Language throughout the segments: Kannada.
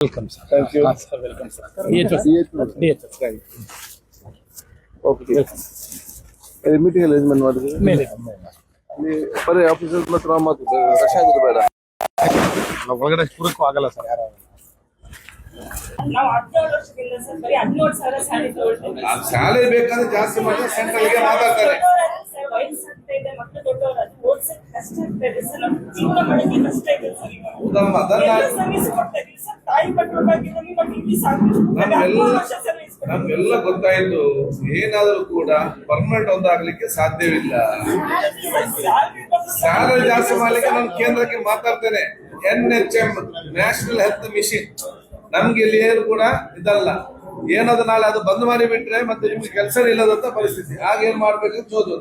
Welcome, sir. Thank you. Sir, welcome, sir. DHS. Right. Okay. Meeting arrangement ಮಾಡಿದ್ವಿ ಮೇಲೆ ಅಲ್ಲಿ ಬರೀ ಆಫೀಸರ್ ಮಾತ್ರ ಮಾತು ರಶ್ ಆಗೋದು ಬೇಡ. ಒಳಗಡೆ ಕೂರಕ್ಕೂ ಆಗಲ್ಲ ಸರ್ ಯಾರು. ನಾವು 17 ವರ್ಷದಿಂದ ಸರ್ ಬರೀ 17,000 ಸ್ಯಾಲರಿ ತಗೊಳ್ತೀವಿ. ಶಾಲೆ ಬೇಕಾದ್ರೆ ಜಾಸ್ತಿ ಮಾಡಿ ಸೆಂಟ್ರಲ್ಗೆ ಮಾತಾಡ್ತಾರೆ. ವಯಸ್ಸಾಗ್ತಾ ಇದೆ, ಮಕ್ಕಳು ದೊಡ್ಡವರಾದ್ರು ಓದ್ಸಕ್ಕೆ ಕಷ್ಟ ಆಗ್ತಾ ಇದೆ ಸರ್. ನಮ್ಮ ಜೀವನ ಮಾಡೋಕ್ಕೆ ಕಷ್ಟ ಇದೆ ಸರ್. ಹೌದಮ್ಮ, ಅದನ್ನ ಸರ್ವಿಸ್ ಕೊಡ್ತಾ ಇದೀವಿ ಸರ್. ತಾಯಿ ಪಟ್ಟಣವಾಗಿದ್ದೀನಿ, ನಮ್ಗೆ ಇಲ್ಲಿ ಸಾಕು. ನಮ್ಗೆಲ್ಲ ಗೊತ್ತಾಯ್ತು. ಏನಾದರೂ ಕೂಡ ಪರ್ಮನೆಂಟ್ ಒಂದಾಗ್ಲಿಕ್ಕೆ ಸಾಧ್ಯವಿಲ್ಲ. ಸ್ಯಾಲರಿ ಜಾಸ್ತಿ ಮಾಡ್ಲಿಕ್ಕೆ ನಾನು ಕೇಂದ್ರಕ್ಕೆ ಮಾತಾಡ್ತೇನೆ. NHM ನ್ಯಾಷನಲ್ ಹೆಲ್ತ್ ಮಿಷನ್ ನಮ್ಗೆ ಇಲ್ಲಿ ಏನು ಕೂಡ ಇದಲ್ಲ. ಏನಾದ್ರು ನಾಳೆ ಅದು ಬಂದ್ ಮಾಡಿ ಬಿಟ್ರೆ ಮತ್ತೆ ನಿಮ್ಗೆ ಕೆಲಸ ಇಲ್ಲದಂತ ಪರಿಸ್ಥಿತಿ. ಆಗ ಏನ್ ಮಾಡ್ಬೇಕಂತ ಹೋದ್ರು.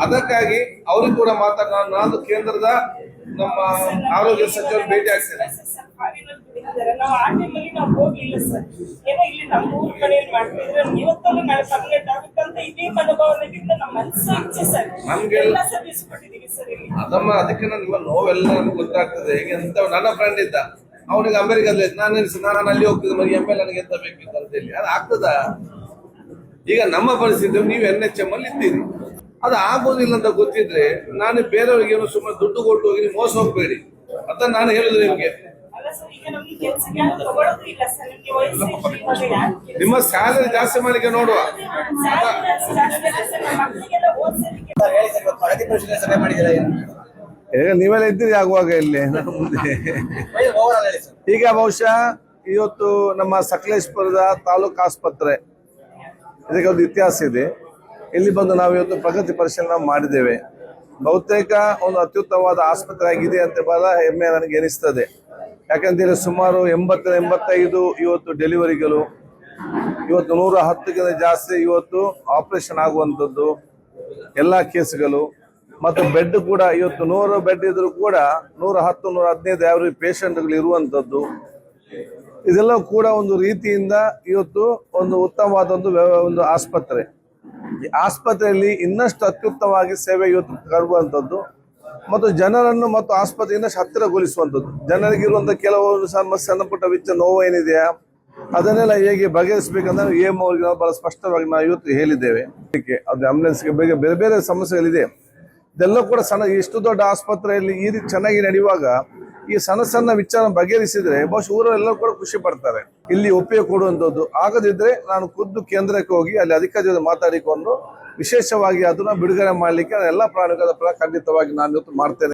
ಅದಕ್ಕಾಗಿ ಅವ್ರಿಗೆ ಕೂಡ ನಾನು ಕೇಂದ್ರದ ನಮ್ಮ ಆರೋಗ್ಯ ಸಚಿವರು ಭೇಟಿ ಆಗ್ತೇನೆ. ನಾವು ಆ ಟೈಮಲ್ಲಿ ನಾವು ಹೋಗ್ಲಿಲ್ಲ ಸರ್. ಏನೋ ಇಲ್ಲಿ ನಮ್ಮ ಊರ್ ಕಡೆಯಲ್ಲಿ ಮಾಡ್ತಿದ್ರೆ ಇವತ್ತಲ್ಲೂ ನಾಳೆ ಪರ್ಮನೆಂಟ್ ಆಗುತ್ತಂತ ಇದೇ ಮನೋಭಾವನೆಯಿಂದ ನಮ್ಮ ಮನಸ್ಸು ಇಚ್ಛೆ ಸರ್. ನಮ್ಗೆಲ್ಲ ಸರ್ವಿಸ್ ಕೊಟ್ಟಿದ್ದೀವಿ ಸರ್ ಇಲ್ಲಿ. ಅದಮ್ಮ ಅದಕ್ಕೆ ನಿಮ್ಮ ನೋವೆಲ್ಲ ನಮ್ಗೆ ಗೊತ್ತಾಗ್ತದೆ. ಹೇಗೆ ಅಂತ ನನ್ನ ಫ್ರೆಂಡ್ ಇದ್ದ, ಅವನಿಗೆ ಅಮೆರಿಕದಲ್ಲಿ ನಾನು ಅಲ್ಲಿ ಹೋಗ್ತಿದ್ದೆ, ಮರಿ ಎಮ್ ಎಲ್ ನನಗೆ ಎಂತ ಬೇಕಿತ್ತು ಅಂತ ಹೇಳಿ. ಅದು ಆಗ್ತದ? ಈಗ ನಮ್ಮ ಪರಿಸ್ಥಿತಿ, ನೀವು NHM ಅಲ್ಲಿ ಇದ್ದೀರಿ, ಅದು ಆಗೋದಿಲ್ಲ ಅಂತ ಗೊತ್ತಿದ್ರೆ ನಾನು ಬೇರೆಯವ್ರಿಗೆ ಏನು ಸುಮ್ಮನೆ ದುಡ್ಡು ಕೊಟ್ಟು ಹೋಗಿ ಮೋಸ ಹೋಗ್ಬೇಡಿ ಅಂತ ನಾನು ಹೇಳುದು ನಿಮ್ಗೆ. ನಿಮ್ಮ ಸ್ಯಾಲರಿ ಜಾಸ್ತಿ ಮಾಡಲಿಕ್ಕೆ ನೋಡುವ. ಈಗ ನೀವೆಲ್ಲ ಇದ್ದೀರಿ ಆಗುವಾಗ ಇಲ್ಲಿ ಈಗ ಬಹುಶಃ ಇವತ್ತು ನಮ್ಮ ಸಕಲೇಶ್ಪುರದ ತಾಲೂಕು ಆಸ್ಪತ್ರೆ, ಇದಕ್ಕೆ ಒಂದು ಇತಿಹಾಸ ಇದೆ. ಇಲ್ಲಿ ಬಂದು ನಾವು ಇವತ್ತು ಪ್ರಗತಿ ಪರಿಶೀಲನೆ ಮಾಡಿದ್ದೇವೆ. ಬಹುತೇಕ ಒಂದು ಅತ್ಯುತ್ತಮವಾದ ಆಸ್ಪತ್ರೆ ಆಗಿದೆ ಅಂತ ಬಹಳ ಹೆಮ್ಮೆ ನನಗೆ ಎನಿಸ್ತದೆ. ಯಾಕಂತೇಳಿ ಸುಮಾರು 80-85 ಇವತ್ತು ಡೆಲಿವರಿಗಳು, ಇವತ್ತು 110ಕ್ಕಿಂತ ಜಾಸ್ತಿ ಇವತ್ತು ಆಪರೇಷನ್ ಆಗುವಂಥದ್ದು ಎಲ್ಲ ಕೇಸ್ಗಳು, ಮತ್ತು ಬೆಡ್ ಕೂಡ ಇವತ್ತು 100 ಬೆಡ್ ಇದ್ರೂ ಕೂಡ 110-115 ಆವ್ರೇಜ್ ಪೇಷಂಟ್ಗಳು ಇರುವಂಥದ್ದು. ಇದೆಲ್ಲ ಕೂಡ ಒಂದು ರೀತಿಯಿಂದ ಇವತ್ತು ಒಂದು ಉತ್ತಮವಾದ ಒಂದು ಆಸ್ಪತ್ರೆ. ಈ ಆಸ್ಪತ್ರೆಯಲ್ಲಿ ಇನ್ನಷ್ಟು ಅತ್ಯುತ್ತಮವಾಗಿ ಸೇವೆ ಇವತ್ತು ಕರುವಂಥದ್ದು ಮತ್ತು ಜನರನ್ನು ಮತ್ತು ಆಸ್ಪತ್ರೆ ಇನ್ನಷ್ಟು ಹತ್ತಿರಗೊಳಿಸುವಂಥದ್ದು. ಜನರಿಗಿರುವಂಥ ಕೆಲವು ಸಮಸ್ಯೆ, ಸಣ್ಣ ಪುಟ್ಟ ವೆಚ್ಚ ನೋವು ಏನಿದೆಯಾ ಅದನ್ನೆಲ್ಲ ಹೇಗೆ ಬಗೆಹರಿಸಬೇಕಂದ್ರೆ EM ಅವರಿಗೆ ನಾವು ಬಹಳ ಸ್ಪಷ್ಟವಾಗಿ ನಾವು ಇವತ್ತು ಹೇಳಿದ್ದೇವೆ. ಅದು ಆಂಬುಲೆನ್ಸ್ಗೆ ಬೇರೆ ಬೇರೆ ಸಮಸ್ಯೆಗಳಿದೆ. ಇದೆಲ್ಲ ಕೂಡ ಇಷ್ಟು ದೊಡ್ಡ ಆಸ್ಪತ್ರೆಯಲ್ಲಿ ಈ ರೀತಿ ಚೆನ್ನಾಗಿ ನಡೆಯುವಾಗ ಈ ಸಣ್ಣ ವಿಚಾರ ಬಗೆಹರಿಸಿದ್ರೆ ಬಹುಶಃ ಊರೆಲ್ಲರೂ ಕೂಡ ಖುಷಿ ಪಡ್ತಾರೆ. ಇಲ್ಲಿ ಒಪ್ಪಿಗೆ ಕೊಡುವಂಥದ್ದು ಆಗದಿದ್ರೆ ನಾನು ಖುದ್ದು ಕೇಂದ್ರಕ್ಕೆ ಹೋಗಿ ಅಲ್ಲಿ ಅಧಿಕಾರಿಗಳು ಮಾತಾಡಿಕೊಂಡು ವಿಶೇಷವಾಗಿ ಅದನ್ನ ಬಿಡುಗಡೆ ಮಾಡಲಿಕ್ಕೆ ಎಲ್ಲ ಪ್ರಾಣಿಗಳ ಖಂಡಿತವಾಗಿ ನಾನು ಇವತ್ತು ಮಾಡ್ತೇನೆ.